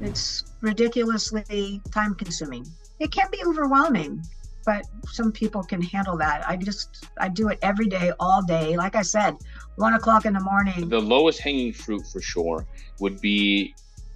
It's ridiculously time consuming. It can be overwhelming, but some people can handle that. I do it every day, all day. Like I said, 1 o'clock in the morning. The lowest hanging fruit for sure would be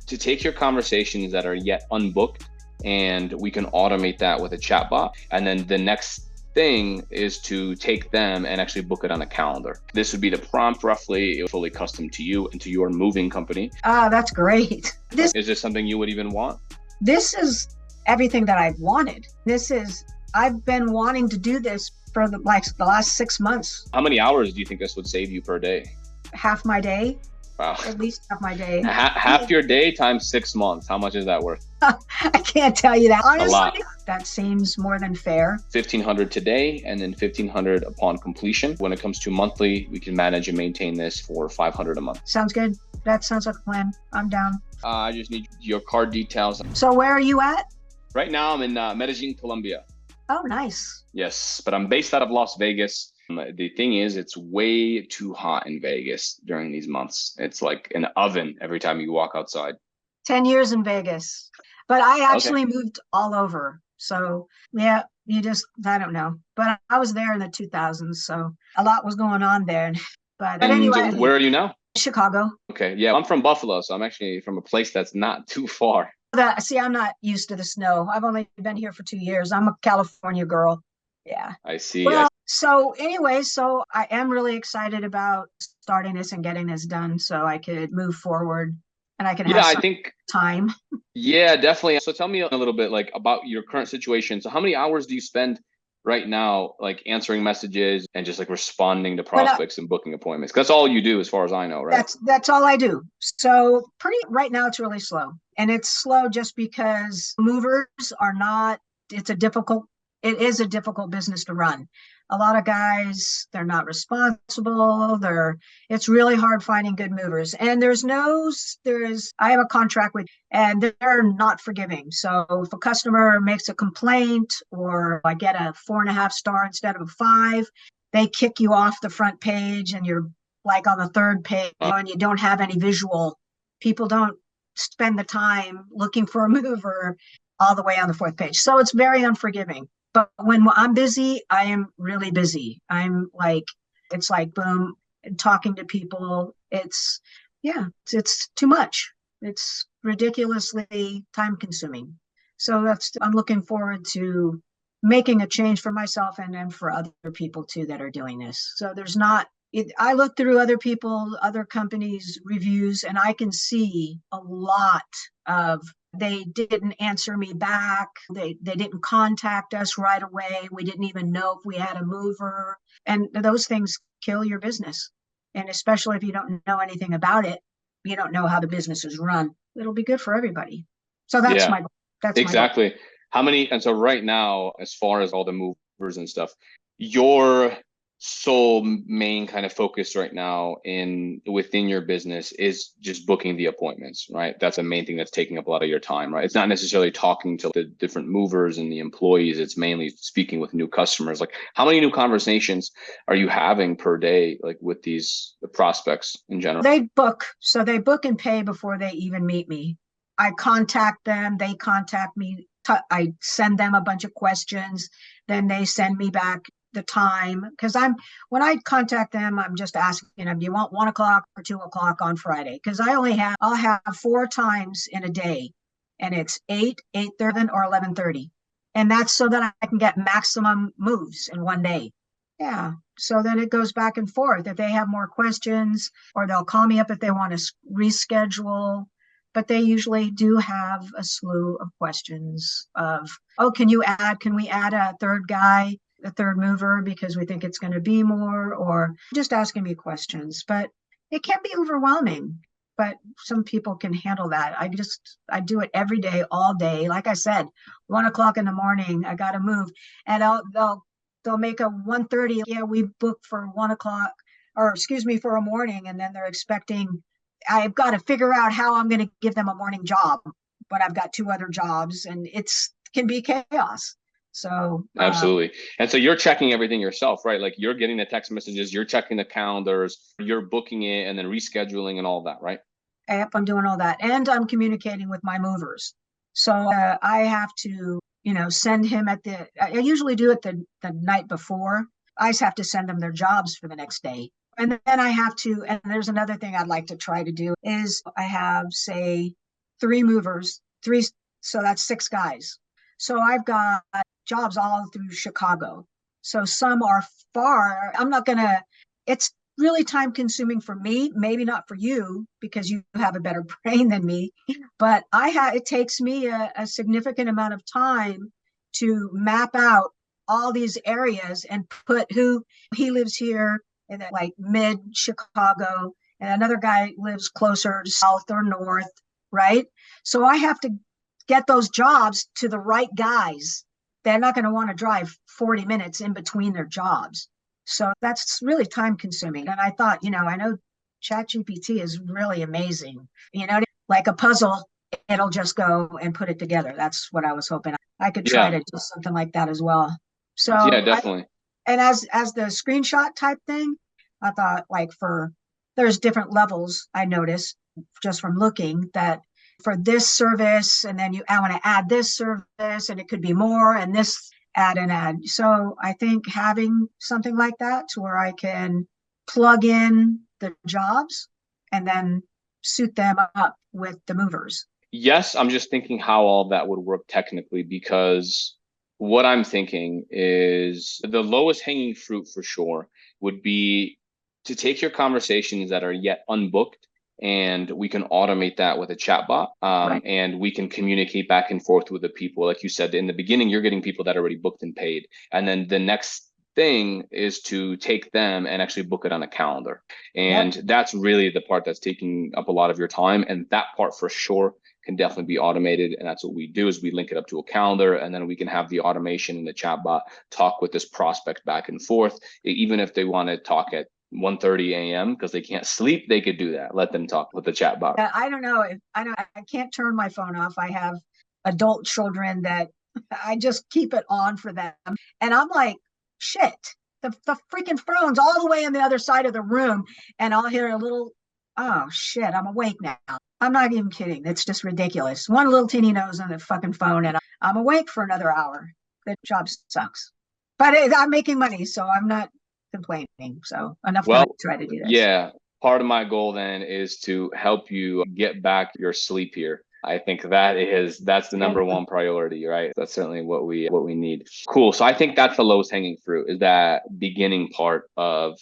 to take your conversations that are yet unbooked, and we can automate that with a chatbot. And then the next thing is to take them and actually book it on a calendar. This would be the prompt roughly. It's fully custom to you and to your moving company. Ah, that's great. Is this something you would even want? This is everything that I've wanted. I've been wanting to do this for the last 6 months. How many hours do you think this would save you per day? Half my day. Wow. At least half my day. Half your day times 6 months. How much is that worth? I can't tell you that. Honestly, a lot. That seems more than fair. 1,500 today and then 1,500 upon completion. When it comes to monthly, we can manage and maintain this for 500 a month. Sounds good. That sounds like a plan. I'm down. I just need your card details. So where are you at? Right now, I'm in Medellin, Colombia. Oh, nice. Yes, but I'm based out of Las Vegas. The thing is, it's way too hot in Vegas during these months. It's like an oven every time you walk outside. 10 years in Vegas. But I actually moved all over. So yeah, I don't know. But I was there in the 2000s. So a lot was going on there. But anyway. Where are you now? Chicago. Okay. Yeah, I'm from Buffalo. So I'm actually from a place that's not too far. I'm not used to the snow. I've only been here for 2 years. I'm a California girl. Yeah. I see. Well, so anyway, so I am really excited about starting this and getting this done so I could move forward and I can have some time. Yeah, definitely. So tell me a little bit like about your current situation. So how many hours do you spend right now, like answering messages and just like responding to prospects and booking appointments? 'Cause that's all you do as far as I know, right? That's all I do. So right now it's really slow. And it's slow just because movers are not, it is a difficult business to run. A lot of guys, they're not responsible. It's really hard finding good movers. And I have a contract with, and they're not forgiving. So if a customer makes a complaint or I get a 4.5 star instead of a 5, they kick you off the front page and you're like on the third page and you don't have any visual. People don't spend the time looking for a mover all the way on the 4th page. So it's very unforgiving. But when I'm busy, I am really busy. It's like boom, talking to people. It's too much. It's ridiculously time consuming. So I'm looking forward to making a change for myself and then for other people too that are doing this. So I look through other companies' reviews, and I can see a lot of they didn't answer me back. They didn't contact us right away. We didn't even know if we had a mover. And those things kill your business. And especially if you don't know anything about it, you don't know how the business is run. It'll be good for everybody. So that's my goal. Exactly. How many? And so right now, as far as all the movers and stuff, your sole main kind of focus right now within your business is just booking the appointments, right? That's the main thing that's taking up a lot of your time, right? It's not necessarily talking to the different movers and the employees. It's mainly speaking with new customers. Like how many new conversations are you having per day, like with the prospects in general? They book and pay before they even meet me. I contact them, they contact me. I send them a bunch of questions, then they send me back the time, because when I contact them, I'm just asking them, do you want 1 o'clock or 2 o'clock on Friday? Because I'll have 4 times in a day, and it's 8, 8:30, or 11:30, and that's so that I can get maximum moves in one day. Yeah. So then it goes back and forth. If they have more questions, or they'll call me up if they want to reschedule. But they usually do have a slew of questions of, can we add a third guy, a third mover, because we think it's going to be more, or just asking me questions. But it can be overwhelming, but some people can handle that. I do it every day, all day. Like I said, 1 o'clock in the morning, I got to move, and they'll make a 1:30. Yeah, we booked for 1 o'clock, or excuse me, for a morning. And then they're expecting, I've got to figure out how I'm going to give them a morning job, but I've got 2 other jobs, and can be chaos. So absolutely. And so you're checking everything yourself, right? Like you're getting the text messages, you're checking the calendars, you're booking it and then rescheduling and all that, right? Yep, I'm doing all that. And I'm communicating with my movers. So I have to, send him I usually do it the night before. I just have to send them their jobs for the next day. And then I have to, and there's another thing I'd like to try to do is I have, say, three movers, three, so that's six guys. So I've got jobs all through Chicago. So some are far. I'm not going to, it's really time consuming for me, maybe not for you because you have a better brain than me, but it takes me a significant amount of time to map out all these areas and put who he lives here in like mid Chicago and another guy lives closer to south or north, right? So I have to get those jobs to the right guys. They're not going to want to drive 40 minutes in between their jobs. So that's really time consuming. And I thought, I know ChatGPT is really amazing. Like a puzzle, it'll just go and put it together. That's what I was hoping. I could try Yeah. to do something like that as well. So Yeah, definitely. and as the screenshot type thing, I thought there's different levels I noticed just from looking that for this service, and then I want to add this service, and it could be more, and this add and add. So I think having something like that to where I can plug in the jobs and then suit them up with the movers. Yes, I'm just thinking how all that would work technically, because what I'm thinking is the lowest hanging fruit for sure would be to take your conversations that are yet unbooked, and we can automate that with a chatbot. Right. And we can communicate back and forth with the people. Like you said, in the beginning, you're getting people that are already booked and paid. And then the next thing is to take them and actually book it on a calendar. And Yep. that's really the part that's taking up a lot of your time. And that part for sure can definitely be automated. And that's what we do is we link it up to a calendar, and then we can have the automation in the chatbot talk with this prospect back and forth. Even if they want to talk at 1:30 a.m. because they can't sleep, they could do that. Let them talk with the chatbot. I don't know if I can't turn my phone off. I have adult children that I just keep it on for them. And I'm like, shit, the freaking phone's all the way on the other side of the room. And I'll hear a little, oh shit, I'm awake now. I'm not even kidding. It's just ridiculous. One little teeny nose on the fucking phone, and I'm awake for another hour. The job sucks. But I'm making money, so I'm not complaining. So enough that I try to do this. Yeah. Part of my goal then is to help you get back your sleep here. I think that's the number one priority, right? That's certainly what we need. Cool. So I think that's the lowest hanging fruit, is that beginning part of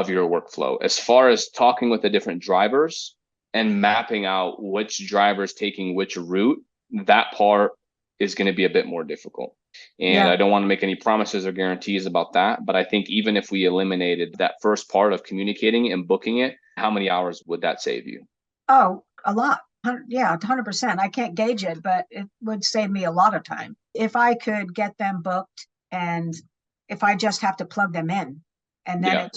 your workflow. As far as talking with the different drivers and mapping out which driver's taking which route, that part is going to be a bit more difficult. And I don't want to make any promises or guarantees about that. But I think even if we eliminated that first part of communicating and booking it, how many hours would that save you? Oh, a lot. Yeah, 100%. I can't gauge it, but it would save me a lot of time. If I could get them booked, and if I just have to plug them in, and then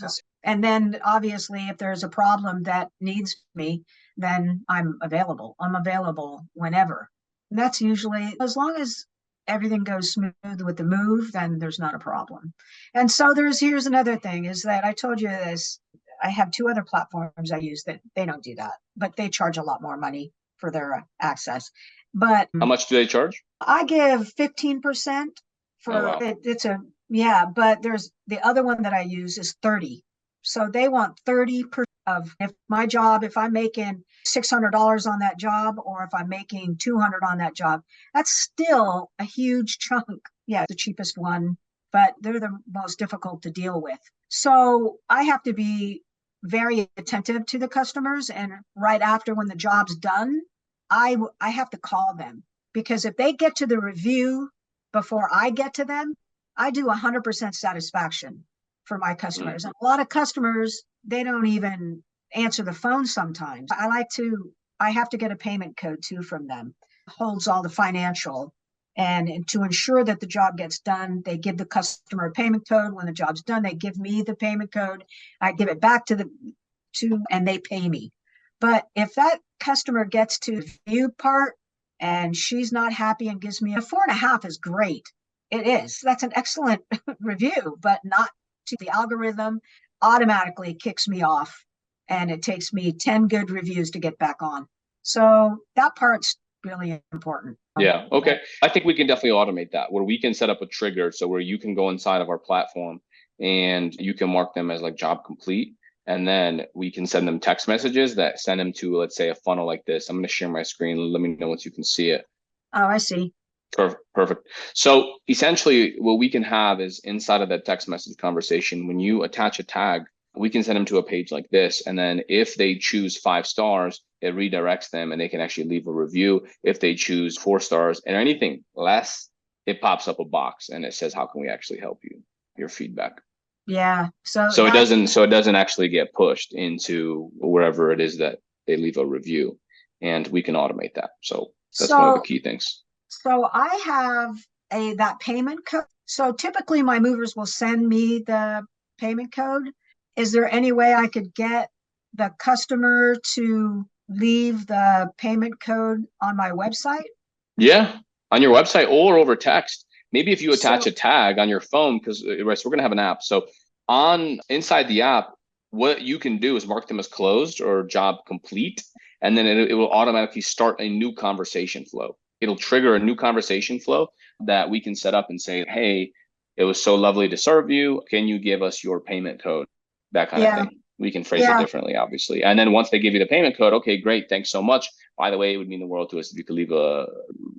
and then obviously if there's a problem that needs me, then I'm available. I'm available whenever. And that's usually, as long as everything goes smooth with the move, then there's not a problem. And so here's another thing is that I told you this. I have two other platforms I use that they don't do that, but they charge a lot more money for their access. But how much do they charge? I give 15% for it. But there's the other one that I use is 30. So they want 30% of if I'm making $600 on that job, or if I'm making 200 on that job, that's still a huge chunk. Yeah, the cheapest one, but they're the most difficult to deal with. So I have to be very attentive to the customers. And right after, when the job's done, I have to call them, because if they get to the review before I get to them, I do 100% satisfaction for my customers. And a lot of customers, they don't even answer the phone sometimes. I have to get a payment code too from them. It holds all the financial. And to ensure that the job gets done, they give the customer a payment code. When the job's done, they give me the payment code. I give it back and they pay me. But if that customer gets to the view part and she's not happy and gives me a 4.5 is great. It is. That's an excellent review, but not to the algorithm automatically kicks me off and it takes me 10 good reviews to get back on. So that part's really important. Yeah. Okay. I think we can definitely automate that, where we can set up a trigger. So where you can go inside of our platform and you can mark them as like job complete. And then we can send them text messages that send them to, let's say, a funnel like this. I'm going to share my screen. Let me know once you can see it. Oh, I see. Perfect. So essentially what we can have is inside of that text message conversation, when you attach a tag, we can send them to a page like this. And then if they choose 5 stars, it redirects them and they can actually leave a review. If they choose 4 stars and anything less, it pops up a box and it says, how can we actually help you? Your feedback. Yeah. So it doesn't actually get pushed into wherever it is that they leave a review, and we can automate that. So that's one of the key things. So I have that payment code. So typically my movers will send me the payment code. Is there any way I could get the customer to leave the payment code on my website? Yeah, on your website or over text. Maybe if you attach a tag on your phone, because right, so we're gonna have an app. So inside the app, what you can do is mark them as closed or job complete, and then it will automatically start a new conversation flow. It'll trigger a new conversation flow that we can set up and say, hey, it was so lovely to serve you. Can you give us your payment code? That kind of thing. We can phrase it differently, obviously. And then once they give you the payment code, okay, great, thanks so much. By the way, it would mean the world to us if you could leave a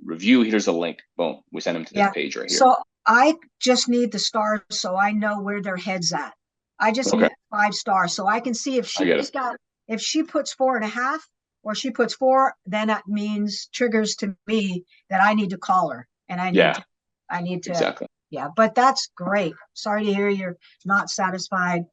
review. Here's a link. Boom, we send them to this page right here. So I just need the stars so I know where their head's at. I just need 5 stars so I can see if she puts 4.5 or she puts 4, then that means triggers to me that I need to call her and I need to exactly. Yeah, but that's great. Sorry to hear you're not satisfied.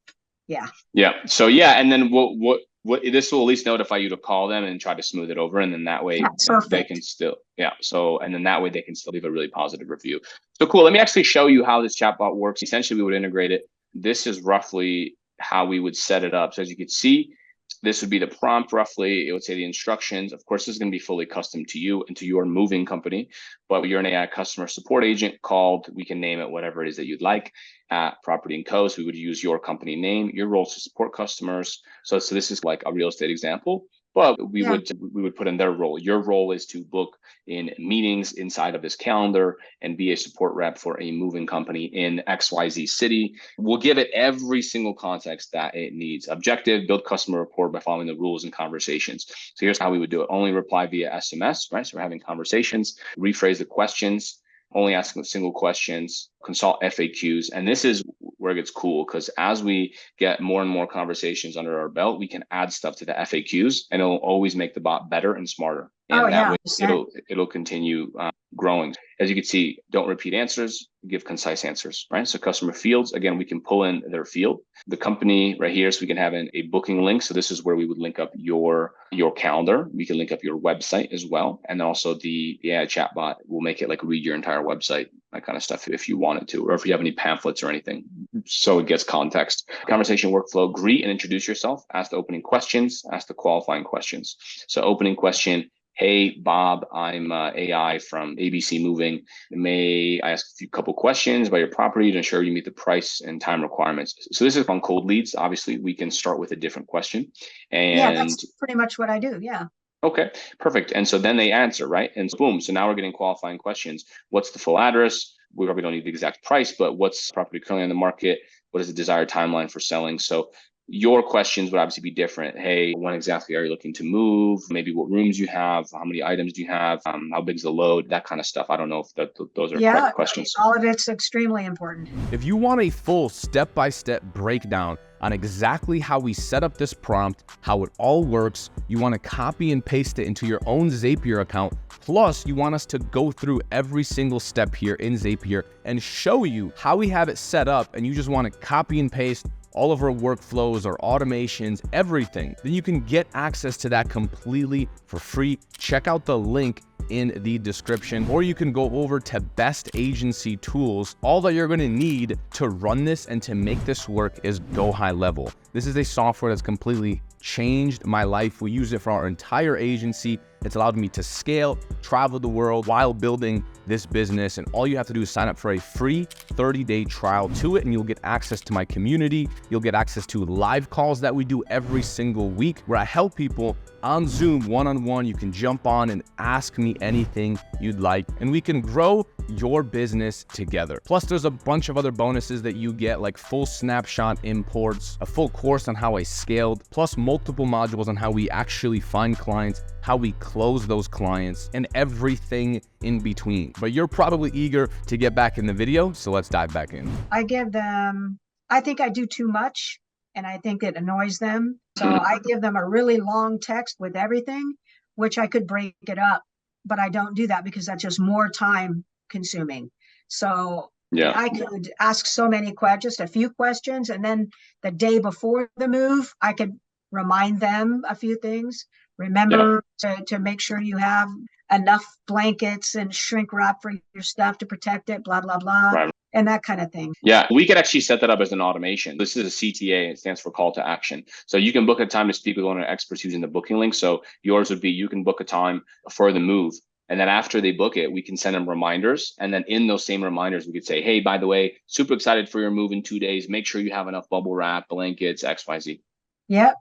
Yeah. So and then what this will at least notify you to call them and try to smooth it over, and then that way they can still and then that way they can still leave a really positive review. So cool. Let me actually show you how this chatbot works. Essentially, we would integrate it. This is roughly how we would set it up. So as you can see, this would be the prompt roughly. It would say the instructions. Of course, this is going to be fully custom to you and to your moving company, but you're an AI customer support agent called, we can name it whatever it is that you'd like, at Property & Co. So we would use your company name, your role to support customers. So this is like a real estate example, but we would put in their role. Your role is to book in meetings inside of this calendar and be a support rep for a moving company in XYZ city. We'll give it every single context that it needs. Objective, build customer rapport by following the rules and conversations. So here's how we would do it. Only reply via SMS, right? So we're having conversations, rephrase the questions, only asking single questions, consult FAQs. And this is where it gets cool, because as we get more and more conversations under our belt, we can add stuff to the FAQs and it'll always make the bot better and smarter. And that way it'll continue growing. As you can see, don't repeat answers, give concise answers, right? So customer fields, again, we can pull in their field. The company right here, so we can have a booking link. So this is where we would link up your calendar. We can link up your website as well. And also the AI chatbot will make it like read your entire website, that kind of stuff if you wanted to, or if you have any pamphlets or anything. So it gets context. Conversation workflow, greet and introduce yourself, ask the opening questions, ask the qualifying questions. So opening question, hey, Bob, I'm AI from ABC Moving. May I ask a couple questions about your property to ensure you meet the price and time requirements? So this is on cold leads. Obviously, we can start with a different question. And that's pretty much what I do. Yeah. Okay, perfect. And so then they answer, right? And boom, so now we're getting qualifying questions. What's the full address? We probably don't need the exact price, but what's the property currently on the market? What is the desired timeline for selling? So your questions would obviously be different. Hey, when exactly are you looking to move? Maybe what rooms you have, how many items do you have, how big is the load, that kind of stuff. I don't know if those are correct questions. All of it's extremely important. If you want a full step-by-step breakdown on exactly how we set up this prompt, how it all works, you want to copy and paste it into your own Zapier account, plus you want us to go through every single step here in Zapier and show you how we have it set up, and you just want to copy and paste all of our workflows, our automations, everything, then you can get access to that completely for free. Check out the link in the description, or you can go over to Best Agency Tools. All that you're going to need to run this and to make this work is GoHighLevel. This is a software that's completely changed my life. We use it for our entire agency. It's allowed me to scale, travel the world while building this business. And all you have to do is sign up for a free 30-day trial to it, and you'll get access to my community. You'll get access to live calls that we do every single week where I help people on Zoom one-on-one. You can jump on and ask me anything you'd like, and we can grow your business together. Plus, there's a bunch of other bonuses that you get, like full snapshot imports, a full course on how I scaled, plus multiple modules on how we actually find clients, how we close those clients, and everything in between. But you're probably eager to get back in the video, so let's dive back in. I think I do too much, and I think it annoys them. So I give them a really long text with everything, which I could break it up, but I don't do that because that's just more time consuming. So Yeah, I could ask so many questions, just a few questions, and then the day before the move, I could remind them a few things. Remember to make sure you have enough blankets and shrink wrap for your stuff to protect it, blah, blah, blah, right. and that kind of thing. Yeah, we could actually set that up as an automation. This is a CTA, it stands for call to action. So you can book a time to speak with one of our experts using the booking link. So yours would be, you can book a time for the move. And then after they book it, we can send them reminders. And then in those same reminders, we could say, hey, by the way, super excited for your move in 2 days. Make sure you have enough bubble wrap, blankets, XYZ. Yep.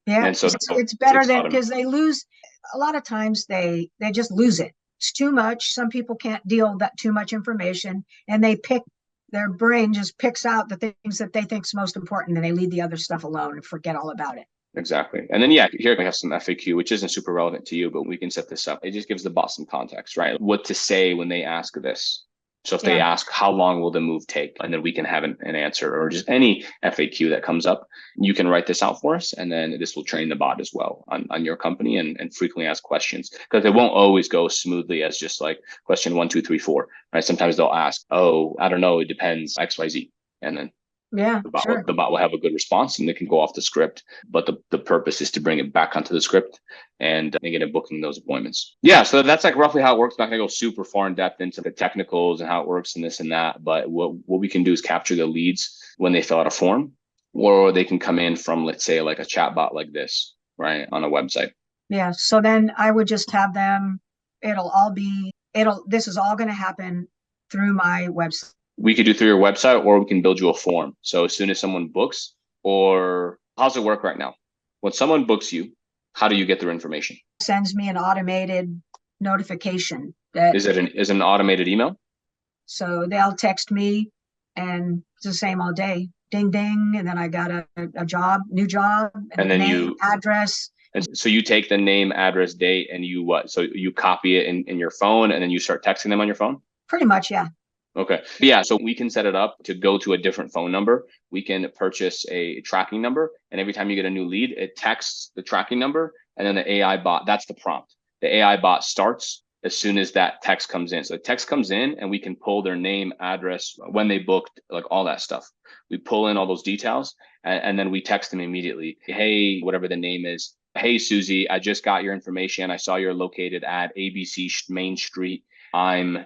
Yeah. And so it's better than, because they lose a lot of times they just lose it. It's too much. Some people can't deal with that too much information, and their brain just picks out the things that they think is most important, and they leave the other stuff alone and forget all about it. Exactly. And then, yeah, here we have some FAQ, which isn't super relevant to you, but we can set this up. It just gives the boss some context, right? What to say when they ask this. So if they ask, how long will the move take? And then we can have an answer, or just any FAQ that comes up. You can write this out for us, and then this will train the bot as well on your company and frequently ask questions, because it won't always go smoothly as just like question 1, 2, 3, 4, right? Sometimes they'll ask, oh, I don't know, it depends, XYZ. And then the bot will have a good response, and they can go off the script. But the purpose is to bring it back onto the script and get it booking those appointments. Yeah, so that's like roughly how it works. I'm not gonna go super far in depth into the technicals and how it works and this and that. But what we can do is capture the leads when they fill out a form, or they can come in from, let's say, like a chatbot like this, right, on a website. Yeah. So then I would just have them. This is all going to happen through my website. We could do through your website, or we can build you a form. So as soon as someone books, or how's it work right now? When someone books you, how do you get their information? Sends me an automated notification. Is it an automated email? So they'll text me, and it's the same all day. Ding, ding. And then I got a new job, and then name, address. And so you take the name, address, date, and you what? So you copy it in your phone, and then you start texting them on your phone? Pretty much, yeah. Okay. Yeah. So we can set it up to go to a different phone number. We can purchase a tracking number, and every time you get a new lead, it texts the tracking number, and then the AI bot, that's the prompt. The AI bot starts as soon as that text comes in. So the text comes in, and we can pull their name, address, when they booked, like all that stuff. We pull in all those details, and then we text them immediately. Hey, whatever the name is. Hey, Susie, I just got your information. I saw you're located at ABC Main Street. I'm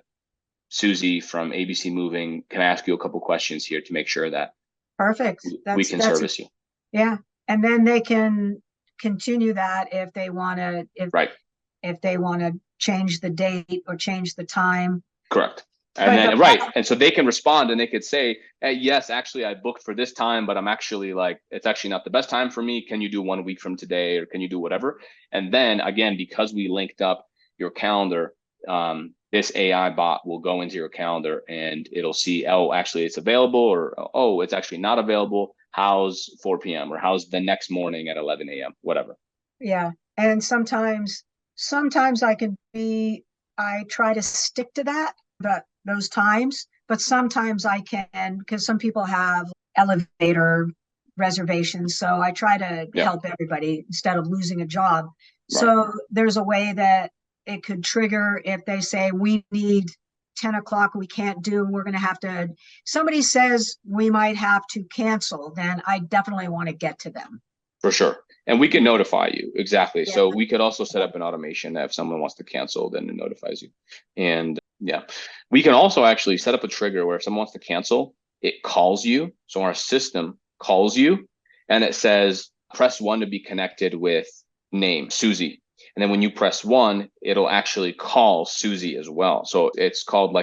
Susie from ABC Moving. Can I ask you a couple questions here to make sure that perfect we can service you? Yeah. And then they can continue that if they want to, if they want to change the date or change the time. Correct. And and so they can respond, and they could say, hey, yes, actually I booked for this time, but I'm actually it's actually not the best time for me. Can you do 1 week from today, or can you do whatever? And then again, because we linked up your calendar, this AI bot will go into your calendar, and it'll see, oh, actually it's available, or, oh, it's actually not available. How's 4 p.m. or how's the next morning at 11 a.m., whatever. Yeah. And sometimes I try to stick to that, but those times, but sometimes I can, because some people have elevator reservations. So I try to help everybody instead of losing a job. Right. So there's a way that it could trigger if they say, we need 10 o'clock, we can't do, we're going to have to, somebody says we might have to cancel, then I definitely want to get to them. For sure. And we can notify you. Exactly. Yeah. So we could also set up an automation that if someone wants to cancel, then it notifies you. And yeah, we can also actually set up a trigger where if someone wants to cancel, it calls you. So our system calls you, and it says, press 1 to be connected with name, Susie. And then when you press 1, it'll actually call Susie as well. So it's called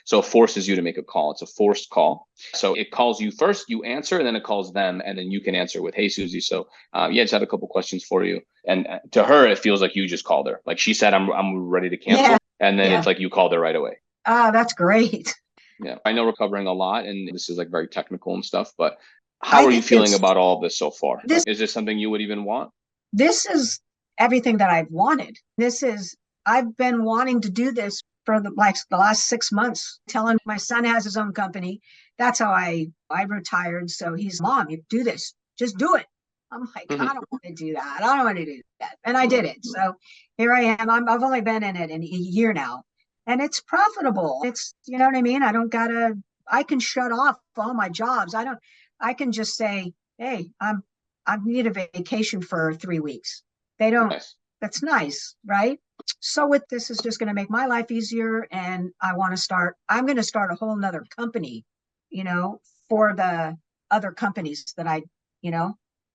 so it forces you to make a call. It's a forced call. So it calls you first, you answer, and then it calls them, and then you can answer with, "Hey, Susie, so yeah, just had a couple questions for you." And to her, it feels like you just called her. Like she said, I'm ready to cancel. Yeah. And then Yeah. it's like you called her right away. That's great. Yeah. I know we're covering a lot and this is like very technical and stuff, but how are you feeling about all of this so far? Is this something you would even want? This is everything that I've wanted. I've been wanting to do this for the last 6 months, telling my son has his own company. That's how I retired. So he's, "Mom, you do this, just do it." I'm like, I don't want to do that. I don't want to do that. And I did it. So here I am. I've only been in it in a year now, and it's profitable. It's, you know what I mean? I can shut off all my jobs. I can just say, "Hey, I need a vacation for 3 weeks." They don't, Nice. That's nice, right? So with this is just going to make my life easier. And I'm going to start a whole nother company, for the other companies that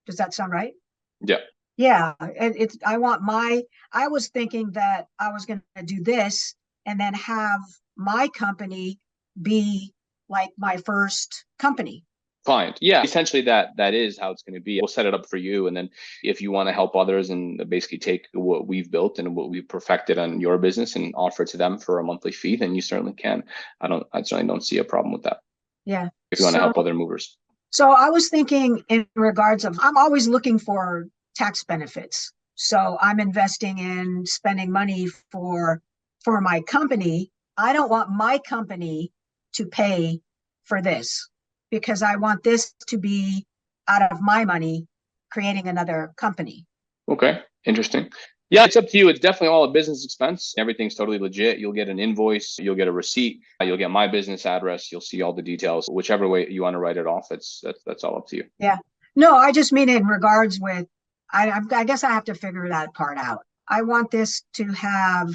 does that sound right? Yeah. Yeah. I was thinking that I was going to do this and then have my company be like my first company. Client. Yeah, essentially that is how it's going to be. We'll set it up for you, and then if you want to help others and basically take what we've built and what we've perfected on your business and offer it to them for a monthly fee, then you certainly can. I certainly don't see a problem with that. Yeah. If you want to help other movers. So I was thinking in regards of, I'm always looking for tax benefits. So I'm investing in spending money for my company. I don't want my company to pay for this, because I want this to be out of my money, creating another company. Okay, interesting. Yeah, it's up to you. It's definitely all a business expense. Everything's totally legit. You'll get an invoice, you'll get a receipt, you'll get my business address, you'll see all the details. Whichever way you want to write it off, that's all up to you. Yeah. No, I just mean in regards with, I guess I have to figure that part out. I want this to have,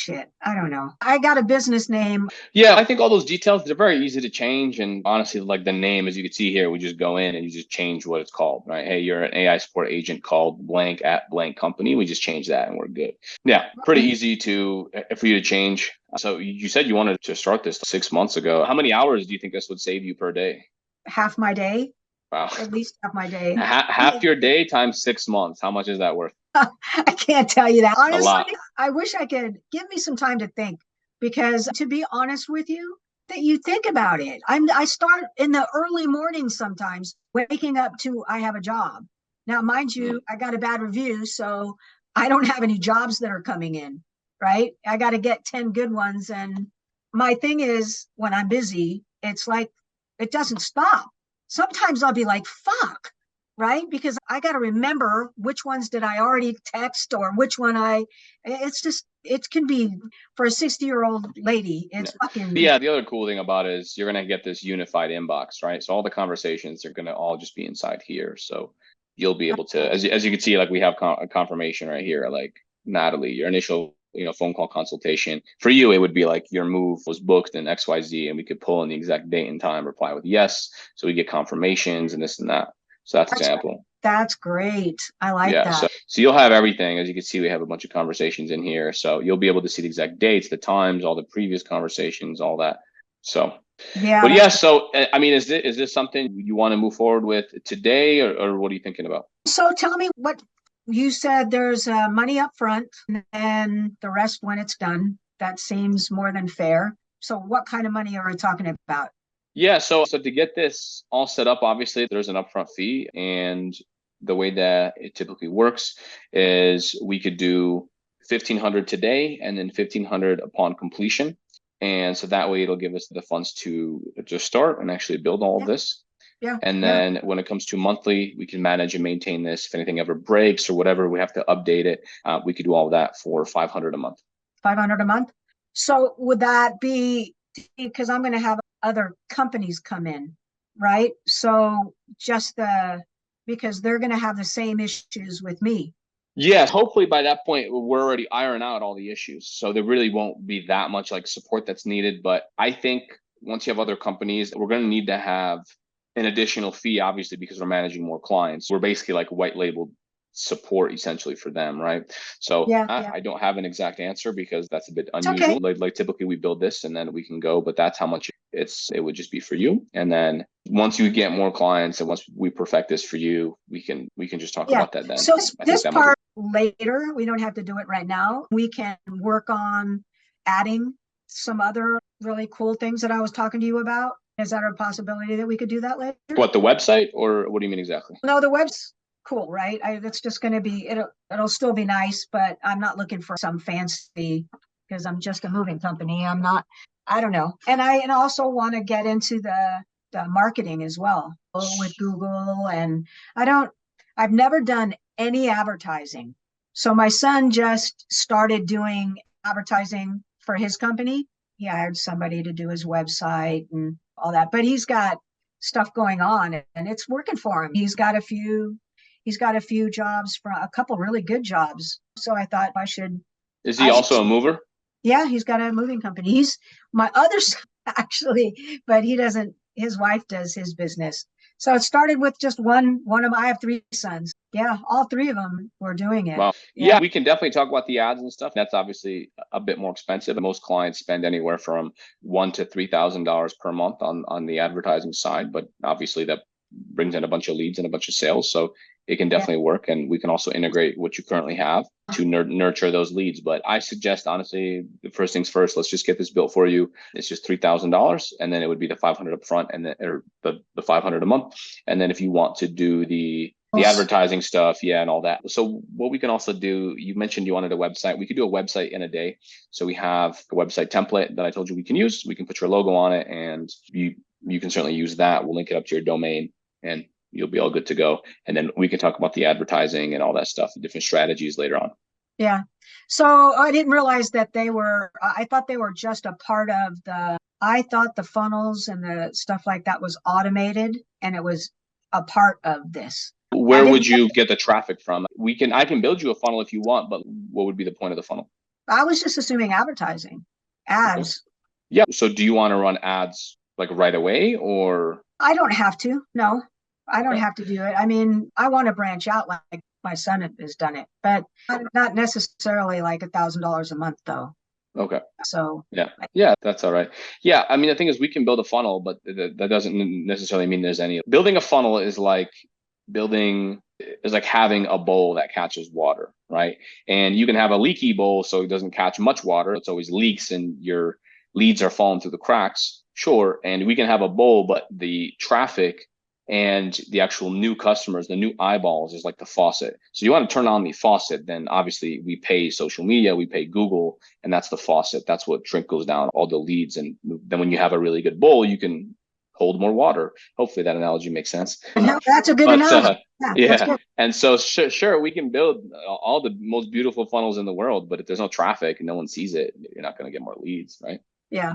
I don't know. I got a business name. Yeah, I think all those details, they're very easy to change. And honestly, like the name, as you can see here, we just go in and you just change what it's called, right? Hey, you're an AI support agent called blank at blank company. We just change that and we're good. Yeah, pretty easy for you to change. So you said you wanted to start this 6 months ago. How many hours do you think this would save you per day? Half my day. Wow. At least half my day. Half your day times 6 months. How much is that worth? I can't tell you that. Honestly, a lot. I wish I could give me some time to think, because to be honest with you, that you think about it. I start in the early morning sometimes, waking up to, I have a job. Now, mind you, I got a bad review, so I don't have any jobs that are coming in, right? I got to get 10 good ones. And my thing is, when I'm busy, it's like, it doesn't stop. Sometimes I'll be like, fuck, right? Because I got to remember which ones did I already text, or which one it can be, for a 60-year-old lady, it's fucking. Yeah, the other cool thing about it is you're going to get this unified inbox, right? So all the conversations are going to all just be inside here. So you'll be able to, as you can see, like we have a confirmation right here, like Natalie, your initial phone call consultation. For you, it would be like your move was booked in XYZ, and we could pull in the exact date and time, reply with yes. So we get confirmations and this and that. So that's example. That's great. I like that. So you'll have everything. As you can see, we have a bunch of conversations in here. So you'll be able to see the exact dates, the times, all the previous conversations, all that. So yeah. But yeah, so I mean, is this something you want to move forward with today, or what are you thinking about? So tell me, what you said, there's money up front and the rest when it's done. That seems more than fair. So what kind of money are we talking about? Yeah, so to get this all set up, obviously there's an upfront fee, and the way that it typically works is we could do 1,500 today and then 1,500 upon completion, and so that way it'll give us the funds to just start and actually build all of this. Yeah. And then when it comes to monthly, we can manage and maintain this. If anything ever breaks or whatever, we have to update it. We could do all of that for 500 a month. 500 a month. So would that be, because I'm going to have other companies come in, right? So because they're going to have the same issues with me. Yes, hopefully by that point, we're already iron out all the issues. So there really won't be that much like support that's needed. But I think once you have other companies, we're going to need to have an additional fee, obviously, because we're managing more clients. We're basically like white labeled support essentially for them, right? So Yeah. I don't have an exact answer because that's a bit It's unusual. okay. Like typically we build this and then we can go, but that's how much it would just be for you. And then once you get more clients and once we perfect this for you, we can just talk Yeah. about that then. So I think this that might be. part later, we don't have to do it right now. We can work on adding some other really cool things that I was talking to you about. Is that a possibility that we could do that later? What, the website, or what do you mean exactly? No, the web's cool, right? It's just going to be, it'll still be nice, but I'm not looking for some fancy, because I'm just a moving company. I'm not, I don't know. And I also want to get into the marketing as well with Google. And I've never done any advertising. So my son just started doing advertising for his company. He hired somebody to do his website and all that, but he's got stuff going on and it's working for him. He's got a few jobs, for a couple really good jobs. So I thought Is he also a mover? Yeah, he's got a moving company. He's my other son, actually, but he doesn't, his wife does his business. So it started with just one of I have three sons. Yeah, all three of them were doing it. Wow. Yeah, we can definitely talk about the ads and stuff. That's obviously a bit more expensive. Most clients spend anywhere from $1,000 to $3,000 per month on the advertising side, but obviously that brings in a bunch of leads and a bunch of sales. So it can definitely work. And we can also integrate what you currently have to nurture those leads. But I suggest, honestly, the first things first, let's just get this built for you. It's just $3,000. And then it would be the 500 up front and then, or the 500 a month. And then if you want to do the advertising stuff, and all that. So what we can also do, you mentioned you wanted a website. We could do a website in a day. So we have a website template that I told you we can use. We can put your logo on it and you can certainly use that. We'll link it up to your domain and you'll be all good to go. And then we can talk about the advertising and all that stuff, the different strategies later on. Yeah. So I didn't realize that I thought they were just a part of I thought the funnels and the stuff like that was automated and it was a part of this. Where would you get the traffic from? I can build you a funnel if you want, but what would be the point of the funnel? I was just assuming advertising, ads. Okay. Yeah. So do you want to run ads like right away, or? I don't have to. No, I don't have to do it. I mean, I want to branch out like my son has done it, but not necessarily like $1,000 a month though. Okay. So yeah, that's all right. Yeah, I mean, the thing is, we can build a funnel, but that doesn't necessarily mean there's any. Building a funnel is like having a bowl that catches water, right? And you can have a leaky bowl, so it doesn't catch much water. It's always leaks, and your leads are falling through the cracks. Sure, and we can have a bowl, but the traffic and the actual new customers, the new eyeballs, is like the faucet. So you want to turn on the faucet, then obviously we pay social media, we pay Google, and that's the faucet. That's what trickles down all the leads. And then when you have a really good bowl, you can hold more water. Hopefully that analogy makes sense. No, that's a good analogy. Yeah. And so sure, we can build all the most beautiful funnels in the world, but if there's no traffic and no one sees it, you're not going to get more leads, right? Yeah.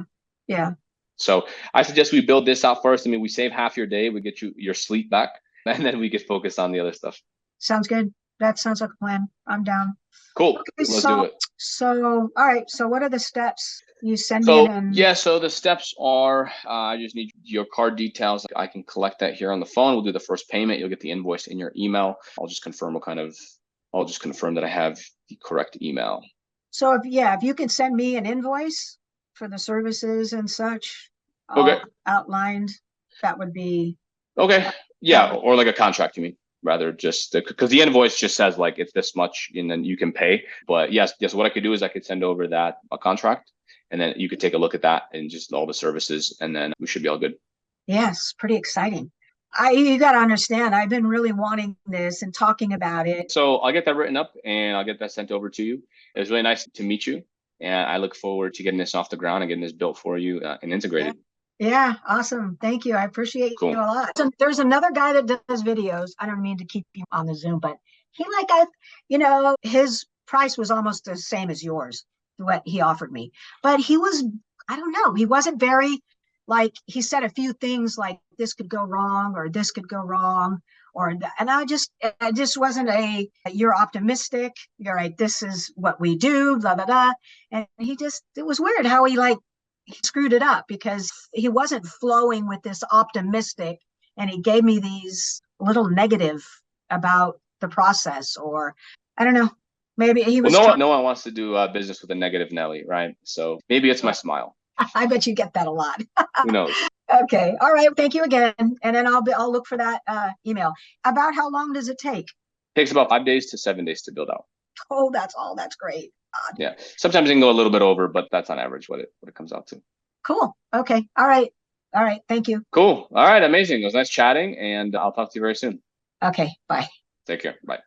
So I suggest we build this out first. I mean, we save half your day, we get you your sleep back, and then we get focused on the other stuff. Sounds good. That sounds like a plan. I'm down. Cool. Okay, let's do it. So, all right. So what are the steps? You send me in? Yeah, so the steps are, I just need your card details. I can collect that here on the phone. We'll do the first payment. You'll get the invoice in your email. I'll just confirm that I have the correct email. So if you can send me an invoice for the services and such, outlined, that would be okay. Yeah, or like a contract, you mean? Rather just because the invoice just says like it's this much and then you can pay. But yes, what I could do is I could send over a contract, and then you could take a look at that and just all the services, and then we should be all good. Yes, pretty exciting. You got to understand, I've been really wanting this and talking about it. So I'll get that written up and I'll get that sent over to you. It was really nice to meet you. And I look forward to getting this off the ground and getting this built for you and integrated. Yeah, awesome. Thank you. I appreciate you a lot. So there's another guy that does videos. I don't mean to keep you on the Zoom, but he his price was almost the same as yours, what he offered me. But he wasn't very, he said a few things like this could go wrong or this could go wrong. And I just wasn't you're optimistic. You're right. This is what we do, blah, blah, blah. And it was weird how he screwed it up because he wasn't flowing with this optimistic, and he gave me these little negative about the process, or I don't know. Maybe he Well, was trying. no one wants to do business with a negative Nelly, right? So maybe it's my smile. I bet you get that a lot. Who knows? Okay. All right. Thank you again. And then I'll look for that email. About how long does it take? Takes about 5 days to 7 days to build out. Oh, that's all. That's great. Yeah. Sometimes it can go a little bit over, but that's on average what it comes out to. Cool. Okay. All right. All right. Thank you. Cool. All right. Amazing. It was nice chatting, and I'll talk to you very soon. Okay. Bye. Take care. Bye.